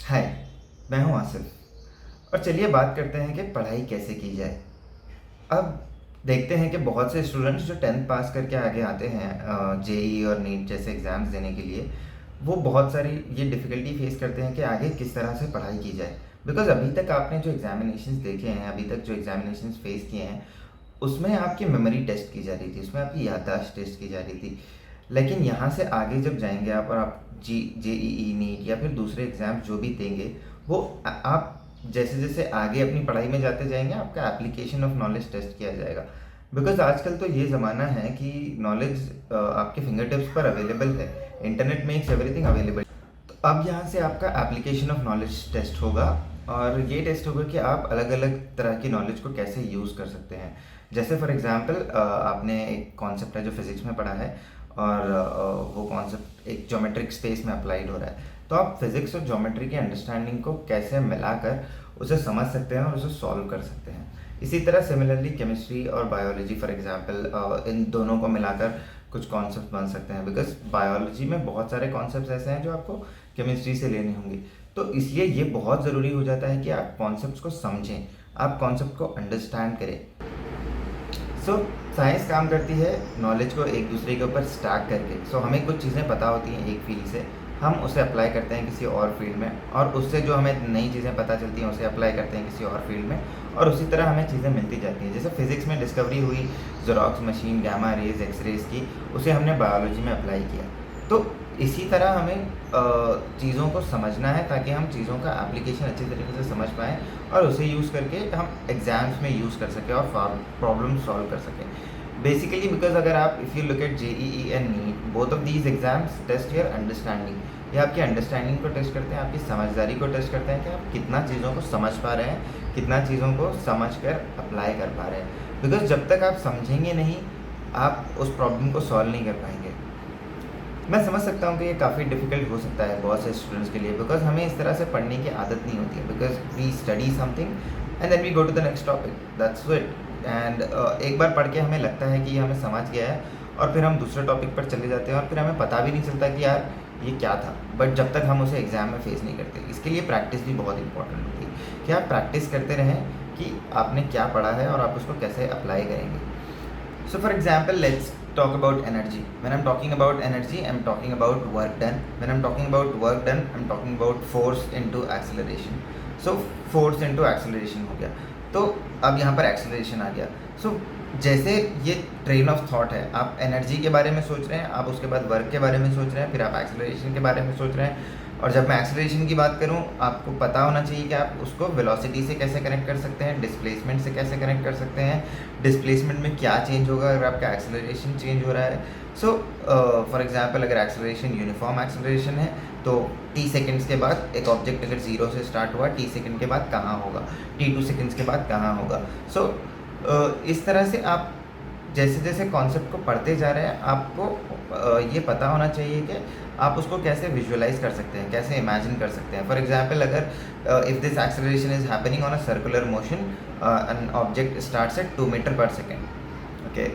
हाय, मैं हूं आसिफ और चलिए बात करते हैं कि पढ़ाई कैसे की जाए। अब देखते हैं कि बहुत से स्टूडेंट्स जो 10th पास करके आगे आते हैं जेई और नीट जैसे एग्ज़ाम्स देने के लिए, वो बहुत सारी ये डिफ़िकल्टी फेस करते हैं कि आगे किस तरह से पढ़ाई की जाए। बिकॉज़ अभी तक आपने जो एग्ज़ामिनेशंस देखे हैं, अभी तक जो एग्ज़ामिनेशंस फेस किए हैं, उसमें आपकी मेमोरी टेस्ट की जा रही थी, उसमें आपकी याददाश्त टेस्ट की जा रही थी। लेकिन यहाँ से आगे जब जाएंगे आप और आप जेईई नीट या फिर दूसरे एग्ज़ाम जो भी देंगे, वो आप जैसे जैसे आगे अपनी पढ़ाई में जाते जाएंगे आपका एप्लीकेशन ऑफ नॉलेज टेस्ट किया जाएगा। बिकॉज आजकल तो ये ज़माना है कि नॉलेज आपके फिंगर टिप्स पर अवेलेबल है। Internet makes everything available. तो अब यहाँ से आपका एप्लीकेशन ऑफ नॉलेज टेस्ट होगा और ये टेस्ट होगा कि आप अलग अलग तरह की नॉलेज को कैसे यूज़ कर सकते हैं। जैसे फॉर एग्जांपल आपने एक कॉन्सेप्ट है जो फिज़िक्स में पढ़ा है और वो कॉन्सेप्ट एक ज्योमेट्रिक स्पेस में अप्लाइड हो रहा है। तो आप फिज़िक्स और ज्योमेट्री की अंडरस्टैंडिंग को कैसे मिलाकर उसे समझ सकते हैं और उसे सॉल्व कर सकते हैं। इसी तरह सिमिलरली केमिस्ट्री और बायोलॉजी फॉर एग्जांपल इन दोनों को मिलाकर कुछ कॉन्सेप्ट बन सकते हैं। बिकॉज बायोलॉजी में बहुत सारे कॉन्सेप्ट ऐसे हैं जो आपको केमिस्ट्री से लेने होंगे। तो इसलिए ये बहुत ज़रूरी हो जाता है कि आप कॉन्सेप्ट्स को समझें, आप कॉन्सेप्ट को अंडरस्टैंड करें। सो साइंस काम करती है नॉलेज को एक दूसरे के ऊपर स्टैक करके। हमें कुछ चीज़ें पता होती हैं एक फील्ड से, हम उसे अप्लाई करते हैं किसी और फील्ड में, और उससे जो हमें नई चीज़ें पता चलती हैं उसे अप्लाई करते हैं किसी और फील्ड में, और उसी तरह हमें चीज़ें मिलती जाती हैं। जैसे फिज़िक्स में डिस्कवरी हुई Xerox machine, gamma rays, X rays की, उसे हमने बायोलॉजी में अप्लाई किया। तो इसी तरह हमें चीज़ों को समझना है ताकि हम चीज़ों का एप्लीकेशन अच्छी तरीके से समझ पाएँ और उसे यूज़ करके हम एग्ज़ाम्स में यूज़ कर सकें और प्रॉब्लम सॉल्व कर सकें। बेसिकली बिकॉज अगर आप if you look at JEE and NEET, both of these exams test your understanding. ये आपकी अंडरस्टैंडिंग को टेस्ट करते हैं, आपकी समझदारी को टेस्ट करते हैं कि आप कितना चीज़ों को समझ पा रहे हैं, कितना चीज़ों को समझ कर अप्लाई कर पा रहे हैं। बिकॉज जब तक आप समझेंगे नहीं, आप उस प्रॉब्लम को सॉल्व नहीं कर पाएंगे। मैं समझ सकता हूँ कि ये काफ़ी डिफ़िकल्ट हो सकता है बहुत से स्टूडेंट्स के लिए, बिकॉज हमें इस तरह से पढ़ने की आदत नहीं होती है। Because we study something and then we go to the next topic, that's it. And एक बार पढ़ के हमें लगता है कि ये हमें समझ गया है, और फिर हम दूसरे टॉपिक पर चले जाते हैं और फिर हमें पता भी नहीं चलता कि यार ये क्या था। बट जब तक हम उसे एग्ज़ाम में फेस नहीं करते, इसके लिए प्रैक्टिस भी बहुत इंपॉर्टेंट होती है कि आप प्रैक्टिस करते रहें कि आपने क्या पढ़ा है और आप उसको कैसे अप्लाई करेंगे। So for example, let's talk about energy. When I'm talking about energy, I'm talking about work done. When I'm talking about work done, I'm talking about force into acceleration. So force into acceleration हो गया, तो अब यहाँ पर acceleration आ गया। So जैसे ये train of thought है, आप एनर्जी के बारे में सोच रहे हैं, आप उसके बाद वर्क के बारे में सोच रहे हैं, फिर आप एक्सेलरेशन के बारे में सोच रहे हैं। और जब मैं एक्सेलरेशन की बात करूं, आपको पता होना चाहिए कि आप उसको वेलोसिटी से कैसे कनेक्ट कर सकते हैं, डिस्प्लेसमेंट से कैसे कनेक्ट कर सकते हैं, डिस्प्लेसमेंट में क्या चेंज होगा अगर आपका एक्सेलरेशन चेंज हो रहा है। सो फॉर एग्जांपल, अगर एक्सेलरेशन यूनिफॉर्म एक्सेलरेशन है तो टी सेकेंड्स के बाद एक ऑब्जेक्ट अगर 0 से स्टार्ट हुआ, टी सेकेंड के बाद कहाँ होगा, t2 सेकेंड्स के बाद कहाँ होगा। सो इस तरह से आप जैसे जैसे कॉन्सेप्ट को पढ़ते जा रहे हैं, आपको ये पता होना चाहिए कि आप उसको कैसे विजुअलाइज कर सकते हैं, कैसे इमेजिन कर सकते हैं। फॉर एग्जांपल, अगर if this acceleration is happening on a circular motion, an object starts at 2 metre per second, okay,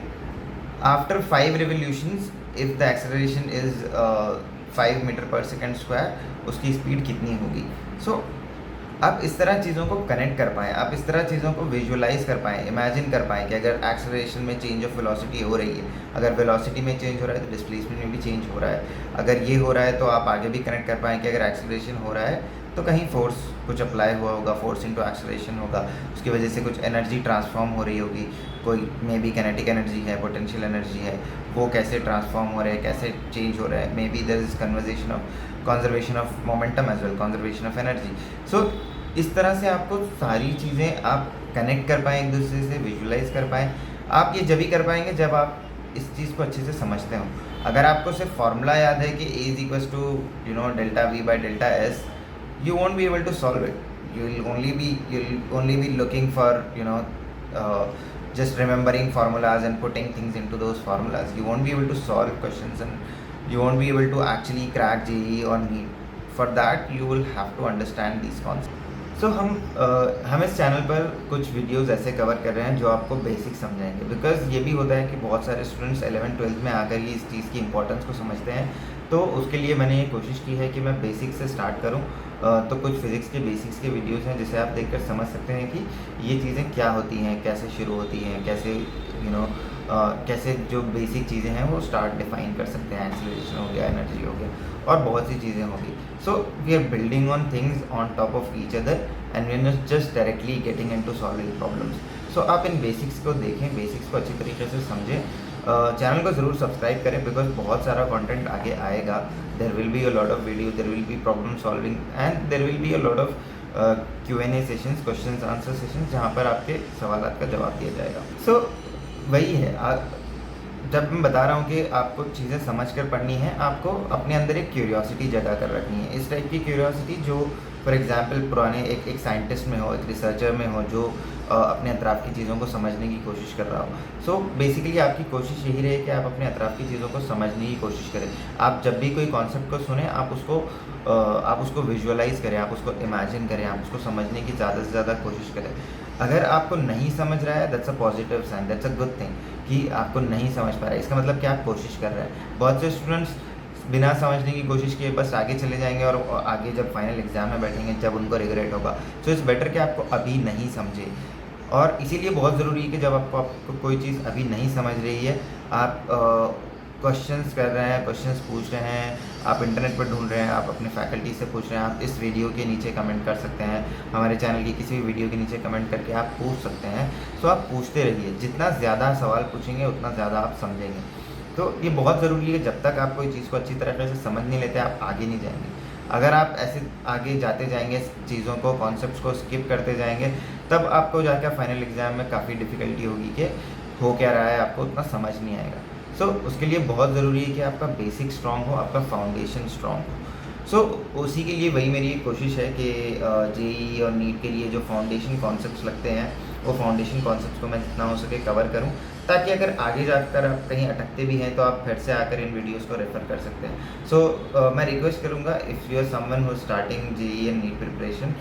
after 5 revolutions if the acceleration is 5 metre per second square, उसकी speed कितनी होगी। सो आप इस तरह चीज़ों को कनेक्ट कर पाएँ, आप इस तरह चीज़ों को विजुअलाइज कर पाएँ, इमेजिन कर पाएँ कि अगर एक्सेलरेशन में चेंज ऑफ वेलोसिटी हो रही है, अगर वेलोसिटी में चेंज हो रहा है तो डिस्प्लेसमेंट में भी चेंज हो रहा है। अगर ये हो रहा है तो आप आगे भी कनेक्ट कर पाएँ कि अगर एक्सेलरेशन हो रहा है तो कहीं फोर्स कुछ अप्लाई हुआ होगा, फोर्स इनटू एक्सेलरेशन होगा, उसकी वजह से कुछ एनर्जी ट्रांसफॉर्म हो रही होगी। कोई मे बी काइनेटिक एनर्जी है, पोटेंशियल एनर्जी है, वो कैसे ट्रांसफॉर्म हो रहे हैं, कैसे चेंज हो रहा है। Maybe there is conservation of momentum as well, conservation of energy. So इस तरह से आपको सारी चीज़ें आप कनेक्ट कर पाएँ, एक दूसरे से विजुअलाइज कर पाएँ। आप ये जब ही कर पाएंगे जब आप इस चीज़ को अच्छे से समझते हो। अगर आपको सिर्फ फार्मूला याद है कि A is equals to delta V by delta S, you won't be able to solve it. You'll only be looking for just remembering formulas and putting things into those formulas. You won't be able to solve questions and you won't be able to actually crack JEE or NEET. For that you will have to understand these concepts. हम इस channel पर कुछ videos ऐसे cover कर रहे हैं जो आपको बेसिक समझाएंगे। बिकॉज ये भी होता है कि बहुत सारे स्टूडेंट्स 11th 12th में आकर ही इस चीज़ की इंपॉर्टेंस को समझते हैं, तो उसके लिए मैंने ये कोशिश की है कि मैं बेसिक से स्टार्ट करूँ। तो कुछ फिज़िक्स के बेसिक्स के वीडियोज़ हैं जिसे आप देखकर समझ सकते हैं कि ये चीज़ें क्या होती हैं, कैसे शुरू होती हैं, कैसे कैसे जो बेसिक चीज़ें हैं वो स्टार्ट डिफाइन कर सकते हैं, एक्सेलरेशन हो गया, एनर्जी हो गया और बहुत सी चीज़ें होगी। So we are building on things on top of each other and we are not just directly getting into solving problems. So आप इन बेसिक्स को देखें, बेसिक्स को अच्छी तरीके से समझें। चैनल को ज़रूर सब्सक्राइब करें बिकॉज बहुत सारा कंटेंट आगे आएगा। There will be a lot of videos, there will be problem solving and there will be a lot of Q&A sessions, questions answer sessions, जहाँ पर आपके सवालात का जवाब दिया जाएगा। सो वही है, जब मैं बता रहा हूँ कि आपको चीज़ें समझ कर पढ़नी है, आपको अपने अंदर एक क्यूरियोसिटी जगा कर रखनी है। इस टाइप की क्यूरियोसिटी जो फॉर एग्जांपल पुराने एक साइंटिस्ट में हो, एक रिसर्चर में हो, जो अपने अतराफ़ की चीज़ों को समझने की कोशिश कर रहा हो। सो बेसिकली आपकी कोशिश यही रहे कि आप अपने अतराफ़ की चीज़ों को समझने की कोशिश करें। आप जब भी कोई कॉन्सेप्ट को सुने, आप उसको विजुअलाइज़ करें, आप उसको इमेजिन करें, आप उसको समझने की ज़्यादा से ज़्यादा कोशिश करें। अगर आपको नहीं समझ रहा है, that's a positive sign, that's a good thing कि आपको नहीं समझ पा रहा है। इसका मतलब कि आप कोशिश कर रहे हैं। बहुत से स्टूडेंट्स बिना समझने की कोशिश किए बस आगे चले जाएंगे और आगे जब फाइनल एग्जाम में बैठेंगे जब उनको रिग्रेट होगा। सो इट्स बेटर कि आपको अभी नहीं समझे। और इसीलिए बहुत ज़रूरी है कि जब आपको कोई चीज़ अभी नहीं समझ रही है, आप क्वेश्चंस कर रहे हैं, क्वेश्चंस पूछ रहे हैं, आप इंटरनेट पर ढूंढ रहे हैं, आप अपने फैकल्टी से पूछ रहे हैं, आप इस वीडियो के नीचे कमेंट कर सकते हैं, हमारे चैनल की किसी भी वीडियो के नीचे कमेंट करके आप पूछ सकते हैं। सो आप पूछते रहिए, जितना ज़्यादा सवाल पूछेंगे उतना ज़्यादा आप समझेंगे। तो ये बहुत ज़रूरी है, जब तक आप कोई चीज़ को अच्छी तरीके से समझ नहीं लेते आप आगे नहीं जाएंगे। अगर आप ऐसे आगे जाते जाएंगे, चीज़ों को, कॉन्सेप्ट्स को स्किप करते जाएंगे, तब आपको जाकर फाइनल एग्ज़ाम में काफ़ी डिफ़िकल्टी होगी कि हो क्या रहा है, आपको उतना समझ नहीं आएगा। सो उसके लिए बहुत ज़रूरी है कि आपका बेसिक स्ट्रॉन्ग हो, आपका फाउंडेशन स्ट्रॉन्ग हो। सो उसी के लिए वही मेरी कोशिश है कि जेईई और नीट के लिए जो फाउंडेशन कॉन्सेप्ट्स लगते हैं, वो फाउंडेशन कॉन्सेप्ट्स को मैं जितना हो सके कवर करूं, ताकि अगर आगे जाकर आप कहीं अटकते भी हैं तो आप फिर से आकर इन वीडियोस को रेफ़र कर सकते हैं। सो मैं रिक्वेस्ट करूंगा, if you are someone who starting JEE and NEET preparation,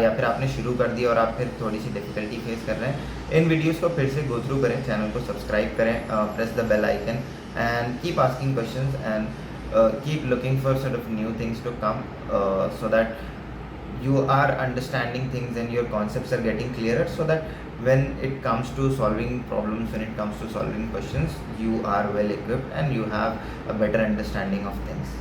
या फिर आपने शुरू कर दी और आप फिर थोड़ी सी डिफ़िकल्टी फेस कर रहे हैं, इन वीडियोज़ को फिर से गो थ्रू करें, चैनल को सब्सक्राइब करें, press the bell icon and keep asking questions and keep looking for sort of new things to come, so that you are understanding things and your concepts are getting clearer, so that when it comes to solving problems, when it comes to solving questions, you are well equipped and you have a better understanding of things.